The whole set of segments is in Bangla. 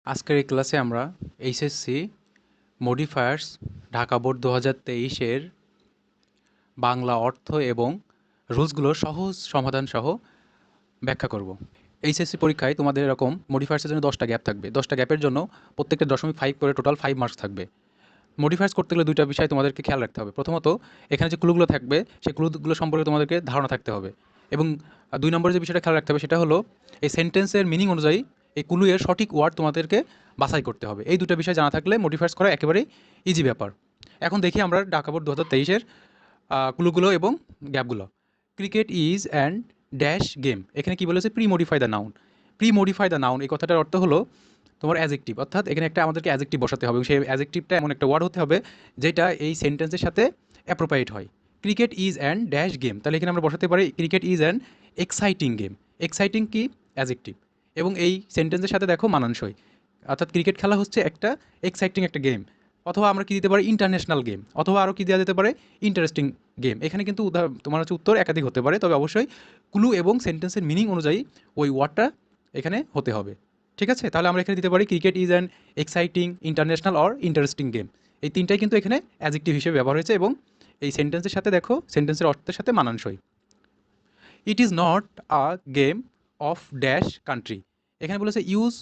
আজকের এই ক্লাসে আমরা এইচএসসি মডিফায়ার্স ঢাকা বোর্ড 2023 এর বাংলা অর্থ এবং রুলসগুলোর সহজ সমাধান সহ ব্যাখ্যা করব। এইচএসসি পরীক্ষায় তোমাদের এরকম মডিফায়ার্সের জন্য 10টা গ্যাপ থাকবে। 10টা গ্যাপের জন্য প্রত্যেকটা 0.5 করে টোটাল 5 মার্কস থাকবে। মডিফায়ার্স করতে গেলে দুইটা বিষয় তোমাদেরকে খেয়াল রাখতে হবে। প্রথমত, এখানে যে ক্লুগুলো থাকবে সেই ক্লুগুলো সম্পর্কে তোমাদেরকে ধারণা থাকতে হবে। এবং 2 নম্বরে যে বিষয়টা খেয়াল রাখতে হবে সেটা হলো এই সেন্টেন্সের মিনিং অনুযায়ী এই ক্লু এর সঠিক ওয়ার্ড তোমাদেরকে বাছাই করতে হবে। এই দুটো বিষয় জানা থাকলে মডিফায়ার্স করা একেবারেই ইজি ব্যাপার। এখন দেখি আমরা ঢাকা বোর্ড 2023 এর ক্লুগুলো এবং গ্যাপগুলো। Cricket is and dash game. এখানে কি বলেছে? Pre modify the noun. Pre modify the noun এই কথাটার অর্থ হলো তোমার অ্যাজেক্টিভ, অর্থাৎ এখানে একটা আমাদেরকে অ্যাজেক্টিভ বসাতে হবে এবং সেই অ্যাজেক্টিভটা এমন একটা ওয়ার্ড হতে হবে যেটা এই সেন্টেন্সের সাথে অ্যাপ্রোপ্রিয়েট হয়। Cricket is and dash game, তাহলে এখানে আমরা বসাতে পারি cricket is and exciting game. Exciting কি? অ্যাজেক্টিভ। এবং এই সেন্টেন্সের সাথে দেখো মানানসই, অর্থাৎ ক্রিকেট খেলা হচ্ছে একটা এক্সাইটিং একটা গেম। অথবা আমরা কি দিতে পারি? International game. অথবা আরও কি দেওয়া যেতে পারে? Interesting game. এখানে কিন্তু তোমার হচ্ছে উত্তর একাধিক হতে পারে, তবে অবশ্যই ক্লু এবং সেন্টেন্সের মিনিং অনুযায়ী ওই ওয়ার্ডটা এখানে হতে হবে। ঠিক আছে? তাহলে আমরা এখানে দিতে পারি cricket is an exciting, international or interesting game. এই তিনটাই কিন্তু এখানে অ্যাডজেক্টিভ হিসেবে ব্যবহার হয়েছে এবং এই সেন্টেন্সের সাথে দেখো সেন্টেন্সের অর্থের সাথে মানানসই। It is not a game of dash country. এখানে বলেছে use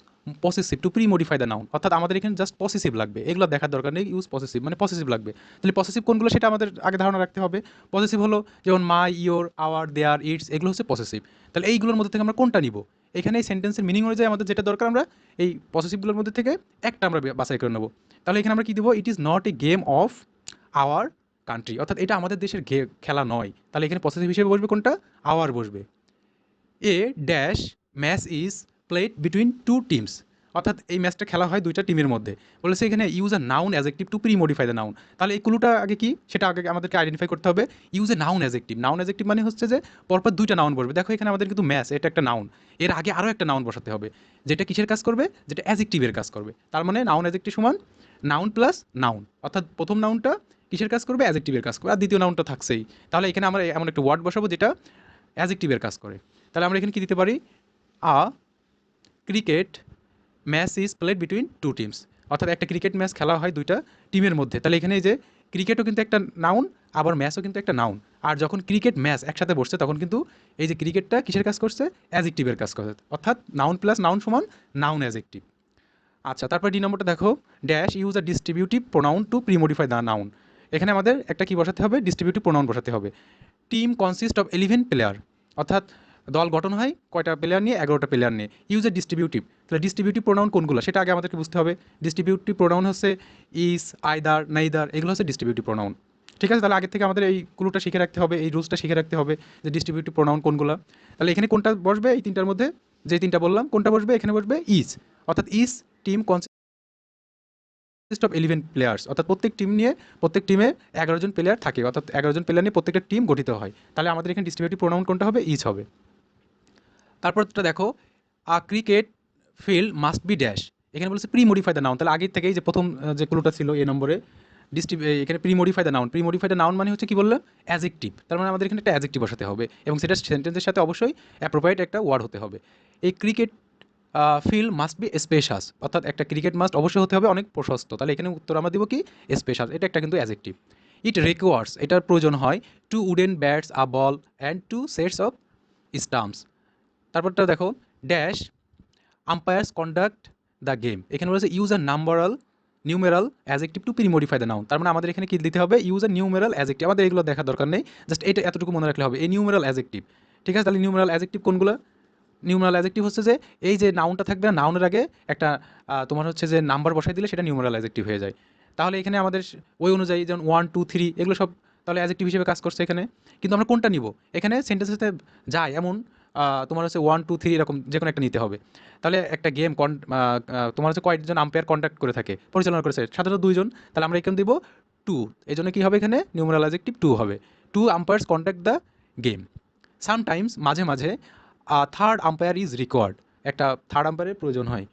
possessive two pre modify the noun, অর্থাৎ আমাদের এখানে জাস্ট পসেসিভ লাগবে, এগুলো দেখার দরকার নেই। ইউজ পসেসিভ মানে পসেসিভ লাগবে। তাহলে পসেসিভ কোনগুলো সেটা আমাদের আগে ধারণা রাখতে হবে। পসেসিভ হলো যেমন মাই, ইয়োর, আওয়ার, দেয়ার, ইটস, এগুলো হচ্ছে পসেসিভ। তাহলে এইগুলোর মধ্যে থেকে আমরা কোনটা নিব? এখানে এই সেন্টেন্সের মিনিং অনুযায়ী আমাদের যেটা দরকার আমরা এই পসেসিভগুলোর মধ্যে থেকে একটা আমরা বাছাই করে নেব। তাহলে এখানে আমরা কী দেবো? It is not a game of our country, অর্থাৎ এটা আমাদের দেশের খেলা নয়। তাহলে এখানে পসেসিভ হিসেবে বসবে কোনটা? আওয়ার বসবে। A dash match is played between two teams, অর্থাৎ এই ম্যাচটা খেলা হয় দুইটা টিমের মধ্যে। বলেছে এখানে use a noun adjective to pre modify the noun. তাহলে এই ক্লুটা আগে কি সেটা আগে আমাদেরকে আইডেন্টিফাই করতে হবে। Use a noun adjective. Noun adjective মানে হচ্ছে যে পরপর দুইটা নাউন বসবে। দেখো এখানে আমাদের কিন্তু ম্যাচ, এটা একটা নাউন, এর আগে আরও একটা নাউন বসাতে হবে যেটা কিসের কাজ করবে? যেটা অ্যাজেক্টিভের কাজ করবে। তার মানে নাউন অ্যাজেক্টিভ সমান নাউন প্লাস নাউন, অর্থাৎ প্রথম নাউনটা কিসের কাজ করবে? অ্যাজেক্টিভের কাজ করবে, আর দ্বিতীয় নাউনটা থাকছেই। তাহলে এখানে আমরা এমন একটা ওয়ার্ড বসাবো যেটা অ্যাজেক্টিভের কাজ করে। তাহলে আমরা এখানে কি দিতে পারি? A cricket match is played between two teams, অর্থাৎ একটা ক্রিকেট ম্যাচ খেলা হয় দুইটা টিমের মধ্যে। তাহলে এখানে এই যে ক্রিকেটও কিন্তু একটা নাউন, আবার ম্যাচও কিন্তু একটা নাউন। আর যখন ক্রিকেট ম্যাচ একসাথে বসছে তখন কিন্তু এই যে ক্রিকেটটা কিসের কাজ করছে? অ্যাজেক্টিভের কাজ করছে, অর্থাৎ নাউন প্লাস নাউন সমান নাউন অ্যাজেক্টিভ। আচ্ছা, তারপর ডি নম্বরটা দেখো, dash use a distributive pronoun to premodify the noun. এখানে আমাদের একটা কি বসাতে হবে? ডিস্ট্রিবিউটিভ প্রোনাউন বসাতে হবে। টিম কনসিস্ট অফ 11 প্লেয়ার, অর্থাৎ দল গঠন হয় কয়টা প্লেয়ার নিয়ে? 11টা প্লেয়ার নিয়ে। ইউজ এ ডিস্ট্রিবিউটিভ, তাহলে ডিস্ট্রিবিউটিভ প্রোনাউন কোনগুলো সেটা আগে আমাদেরকে বুঝতে হবে। ডিস্ট্রিবিউটিভ প্রোনাউন হচ্ছে ইস, আইদার, নাইদার, এগুলো হচ্ছে ডিস্ট্রিবিউটিভ প্রোনাউন। ঠিক আছে? তাহলে আগে থেকে আমাদের এই ক্লুটা শিখে রাখতে হবে, এই রুলসটা শিখে রাখতে হবে যে ডিস্ট্রিবিউটিভ প্রোনাউন কোনগুলো। তাহলে এখানে কোনটা বসবে? এই তিনটার মধ্যে যে তিনটা বললাম কোনটা বসবে? এখানে বসবে ইজ, অর্থাৎ ইজ টিম অফ 11 প্লেয়ার্স, অর্থাৎ প্রত্যেক টিম নিয়ে প্রত্যেক টিমে 11 জন প্লেয়ার থাকে, অর্থাৎ 11 জন প্লেয়ার নিয়ে প্রত্যেকটা টিম গঠিত হয়। তাহলে আমাদের এখানে ডিস্ট্রিবিউটিভ প্রোনাউন কোনটা হবে? ইজ হবে। তারপরটা দেখো, a cricket field must be dash. এখানে বলেছে প্রি মডিফাই দ্য নাউন, তাহলে আগের থেকেই যে প্রথম যে ক্লুটা ছিল এ নম্বরে এখানে pre modify the noun. Pre modify the noun মানে হচ্ছে কি বললাম? অ্যাজেক্টিভ। তার মানে আমাদের এখানে একটা অ্যাজেক্টিভ বসাতে হবে এবং সেটা সেন্টেন্সের সাথে অবশ্যই অ্যাপ্রোপ্রিয়েট একটা ওয়ার্ড হতে হবে। এই cricket field must B spacious, অর্থাৎ একটা ক্রিকেট মাস্ট অবশ্যই হতে হবে অনেক প্রশস্ত। তাহলে এখানে উত্তর আমরা দিব কি? স্পেশাস। এটা একটা কিন্তু অ্যাজেক্টিভ। ইট রিকোয়ার্স, এটার প্রয়োজন হয় two wooden bats, a ball and two sets of stumps. তারপরটা দেখো, dash umpires conduct the game. এখানে বলেছে use a numeral adjective to pre modify the noun. তার মানে আমাদের এখানে কি দিতে হবে? Use a numeral adjective. আমাদের এগুলো দেখার দরকার নেই, জাস্ট এটা এতটুকু মনে রাখলে হবে, এই নিউমেরাল অ্যাজেক্টিভ। ঠিক আছে? তাহলে নিউমেরাল অ্যাজেক্টিভ কোনগুলো? নিউমেরাল অ্যাজেক্টিভ হচ্ছে যে এই যে নাউনটা থাকবে না, নাউনের আগে একটা তোমার হচ্ছে যে নাম্বার বসাই দিলে সেটা নিউমেরাল অ্যাজেক্টিভ হয়ে যায়। তাহলে এখানে আমাদের ওই অনুযায়ী যেমন 1 2 3 এগুলো সব তাহলে অ্যাজেক্টিভ হিসেবে কাজ করছে এখানে। কিন্তু আমরা কোনটা নিব? এখানে সেন্টেন্সের সাথে যায় এমন তোমার হচ্ছে 1 2 3 এরকম যেকোনো একটা নিতে হবে। তাহলে একটা গেম তোমার হচ্ছে কয়েকজন আম্পায়ার কন্ডাক্ট করে থাকে, পরিচালনা করেছে? সাধারণত 2 জন। তাহলে আমরা এখানে দিব 2। এজন্য কি হবে? এখানে নিউমেরাল অ্যাজেক্টিভ 2 হবে। 2 umpires conduct the game. Sometimes, মাঝে মাঝে থার্ড আম্পায়ার ইজ রিকোয়ার্ড, একটা থার্ড আম্পায়ারের প্রয়োজন হয়।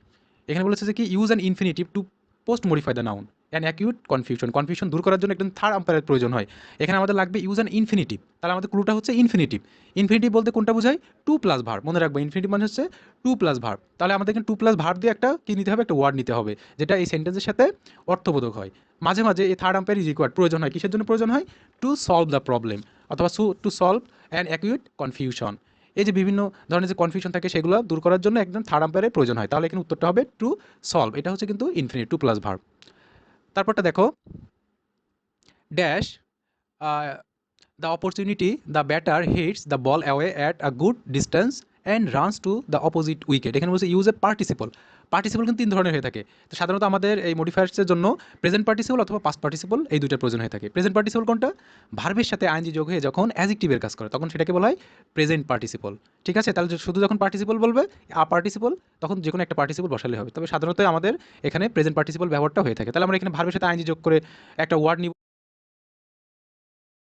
এখানে বলেছে যে কি use an infinitive to post modify the noun. An acute confusion দূর করার জন্য একজন থার্ড আম্পায়ারের প্রয়োজন হয়। এখানে আমাদের লাগবে ইউজ অ্যান ইনফিনিটিভ। তাহলে আমাদের ক্লুটা হচ্ছে ইনফিনিটিভ বলতে কোনটা বোঝায়? To plus verb. মনে রাখবো ইনফিনিটিভ মানে হচ্ছে টু প্লাস ভার্ব। তাহলে আমাদের এখানে টু প্লাস ভার্ব দিয়ে একটা কি নিতে হবে? একটা ওয়ার্ড নিতে হবে যেটা এই সেন্টেন্সের সাথে অর্থবোধক হয়। মাঝে মাঝে এই থার্ড আম্পায়ার ইজ রিকোয়ার্ড, প্রয়োজন হয়। কিসের জন্য প্রয়োজন হয়? টু সলভ দ্য প্রবলেম, অথবা to solve an acute confusion. এই যে বিভিন্ন ধরনের যে কনফিউশন থাকে সেগুলো দূর করার জন্য একজন থার্ড আম্পায়ারের প্রয়োজন হয়। তাহলে এখানে উত্তরটা হবে টু সলভ। এটা হচ্ছে কিন্তু ইনফিনিট, টু প্লাস ভার্ব। তারপরটা দেখো, dash the opportunity the batter hits the ball away at a good distance and runs to the opposite wicket. এখানে বলছে ইউজ এ পার্টিসিপল। পার্টিসিপল কিন্তু তিন ধরনের হয়ে থাকে। তো সাধারণত আমাদের এই মডিফায়ার্সের জন্য প্রেজেন্ট পার্টিসিপল অথবা পাস্ট পার্টিসিপল এই দুইটার প্রয়োজন হয়ে থাকে। প্রেজেন্ট পার্টিসিপল কোনটা? ভার্বের সাথে আইএনজি যোগ হয়ে যখন অ্যাডজেক্টিভের কাজ করে তখন সেটাকে বলা হয় প্রেজেন্ট পার্টিসিপল। ঠিক আছে? তাহলে শুধু যখন পার্টিসিপল বলবে পার্টিসিপল, তখন যে কোনো একটা পার্টিসিপল বসালে হবে। তবে সাধারণত আমাদের এখানে প্রেজেন্ট পার্টিসিপল ব্যবহারটা হয়ে থাকে। তাহলে আমরা এখানে ভার্বের সাথে আইএনজি যোগ করে একটা ওয়ার্ড নিব,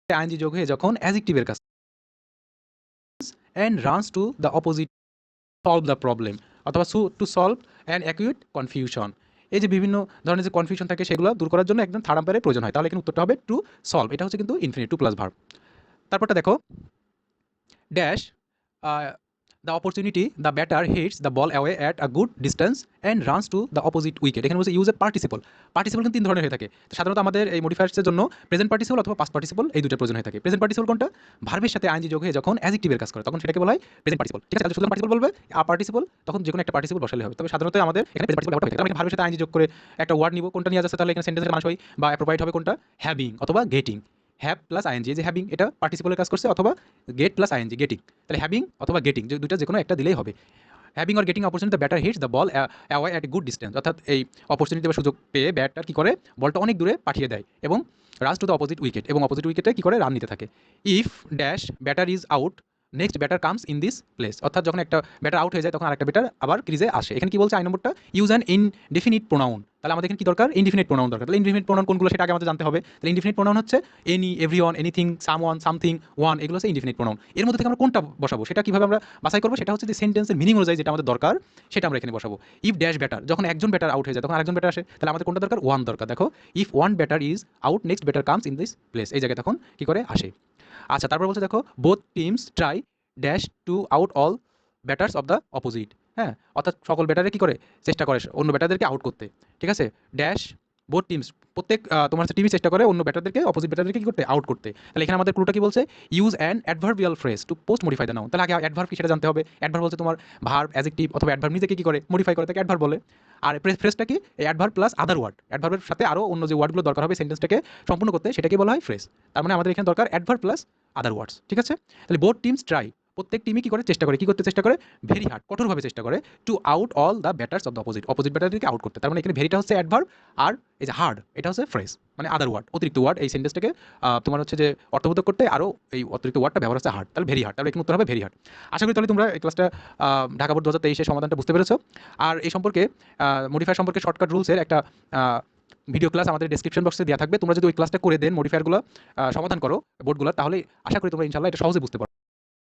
আইএনজি যোগ হয়ে যখন অ্যাডজেক্টিভের কাজ and runs to the opposite solve the problem, অথবা to solve an acute confusion. এই যে বিভিন্ন ধরনের যে কনফিউশন থাকে সেগুলো দূর করার জন্য একজন থার্ড আম্পায়ারের প্রয়োজন হয়। তাহলে এখানে উত্তরটা হবে টু সলভ। এটা হচ্ছে কিন্তু ইনফিনিট, টু প্লাস ভার্ব। তারপরটা দেখো, dash the opportunity the batter hits the ball away at a good distance and runs to the opposite wicket. এখানে বলছে ইউজ এ পার্টিসিপল। পার্টিসিপল কিন্তু তিন ধরনের হয়ে থাকে। তো সাধারণত আমাদের এই মডিফায়ার্সের জন্য প্রেজেন্ট পার্টিসিপল অথবা পাস্ট পার্টিসিপল এই দুটো প্রয়োজন হয়ে থাকে। প্রেজেন্ট পার্টিসিপল কোনটা? ভার্বের সাথে আইএনজি যোগ হয়ে যখন অ্যাডজেক্টিভের কাজ করে তখন সেটাকে বলা হয় প্রেজেন্ট পার্টিসিপল। ঠিক আছে? তাহলে শুধু পার্টিসিপল বলবে, পার্টিসিপল তখন যে কোনো একটা পার্টিসিপল বসালে হবে। তবে সাধারণত আমাদের এখানে প্রেজেন্ট পার্টিসিপল ব্যবহার হয়ে থাকে। আমরা ভার্বের সাথে আইএনজি যোগ করে একটা ওয়ার্ড নিব, কোনটা নিয়ে যাচ্ছে? তাহলে এখানে সেন্টেন্সের মানুষ হয় বা অ্যাপ্রোপ্রাইট হবে কোনটা? হ্যাভিং অথবা গেটিং। হ্যাভ প্লাস আইএনজি, যে হ্যাভিং এটা পার্টিসিপলের কাজ করছে, অথবা গেট প্লাস আইএনজি গেটিং। তাহলে হ্যাভিং অথবা গেটিং যে দুইটা যে কোনো একটা দিলেই হবে। Having or getting opportunity the batter hits the ball away at a good distance, অর্থাৎ এই অপরচুনিটি বা সুযোগ পেয়ে ব্যাটার কী করে? বলটা অনেক দূরে পাঠিয়ে দেয় এবং runs to the opposite wicket, এবং অপোজিট উইকেটে কী করে? রান নিতে থাকে। If dash batter is out next batter comes in this place, অর্থাৎ যখন একটা ব্যাটার আউট হয়ে যায় তখন আরেকটা ব্যাটার আবার ক্রিজে আসে। এখানে কি বলছে আই নম্বরটা? Use an indefinite pronoun. তাহলে আমাদের এখানে কি দরকার? ইনডিফিনিট প্রোনাউন দরকার। তাহলে ইনডিফিনিট প্রোনাউন কোনগুলো সেটা আগে আমাদের জানতে হবে। তাহলে ইনডিফিনিট প্রোনাউন হচ্ছে any, everyone, anything, someone, something, one, এগুলো হচ্ছে ইনডিফিনিট প্রোনাউন। এর মধ্যে থেকে আমরা কোনটা বসাবো সেটা কিভাবে আমরা বাছাই করবো? সেটা হচ্ছে যে সেন্টেন্সের মিনিং অনুযায়ী যেটা আমাদের দরকার সেটা আমরা এখানে বসাবো। ইফ ড্যাশ ব্যাটার, যখন একজন ব্যাটার আউট হয়ে যায় তখন আরেকজন ব্যাটার আসে, তাহলে আমাদের কোনটা দরকার? ওয়ান দরকার। দেখো, if one batter is out next batter comes in this place, এই জায়গায় তখন কি করে? আসে। আচ্ছা, তারপর বলছে দেখো, both teams try dash to out all batters of the opposite. হ্যাঁ, অর্থাৎ সকল ব্যাটারে কী করে? চেষ্টা করে অন্য ব্যাটারদেরকে আউট করতে। ঠিক আছে? ড্যাশ বোথ টিমস, প্রত্যেক তোমার হচ্ছে টিমই চেষ্টা করে অন্য ব্যাটারদেরকে, অপোজিট ব্যাটারদেরকে কী করতে? আউট করতে। তাহলে এখানে আমাদের ক্লুটা কি বলছে? Use an adverbial phrase to post modify the noun. তাহলে আগে অ্যাডভার্ব কি সেটা জানতে হবে। অ্যাডভার্ব বলছে তোমার ভার্ব, অ্যাডজেক্টিভ অথবা অ্যাডভার্ব নিজেকে কী করে? মডিফাই করে, তাকে অ্যাডভার্ব বলে। আর ফ্রেজটা কি? এই অ্যাডভার্ব প্লাস আদার ওয়ার্ড, অ্যাডভার্বের সাথে আরও অন্য যে ওয়ার্ডগুলো দরকার হবে সেন্টেন্সটাকে সম্পূর্ণ করতে, সেটাকে বলা হয় ফ্রেজ। তার মানে আমাদের এখানে দরকার অ্যাডভার্ব প্লাস আদার ওয়ার্ডস। ঠিক আছে? তাহলে বোথ টিমস ট্রাই, প্রত্যেক টিমই কী করে? চেষ্টা করে। কী করতে চেষ্টা করে? ভেরি হার্ড, কঠোরভাবে চেষ্টা করে to out all the batters of the opposite, opposite ব্যাটারদেরকে আউট করতে। তার মানে এখানে ভেরিটা হচ্ছে অ্যাডভার্ব, আর এই যে হার্ড এটা হচ্ছে ফ্রেজ, মানে আদার ওয়ার্ড, অতিরিক্ত ওয়ার্ড। এই সেন্টেন্সটাকে তোমার হচ্ছে যে অর্থবোধক করতে আরও এই অতিরিক্ত ওয়ার্ডটা ব্যবহার হচ্ছে হার্ড। তাহলে ভেরি হার্ড, তাহলে এখানে উত্তর হবে ভেরি হার্ড। আশা করি তাহলে তোমরা এই ক্লাসটা ঢাকা বোর্ড 2023 সমাধানটা বুঝতে পেরেছো। আর এই সম্পর্কে মডিফায়ার সম্পর্কে শর্টকাট রুলসের একটা ভিডিও ক্লাস আমাদের ডেসক্রিপশন বক্সে দেওয়া থাকবে। তোমরা যদি ওই ক্লাসটা করে দেন, মডিফায়ারগুলো সমাধান করো বোর্ডগুলো, তাহলে আশা করি তোমরা ইনশাল্লাহ এটা সহজে বুঝতে পারো।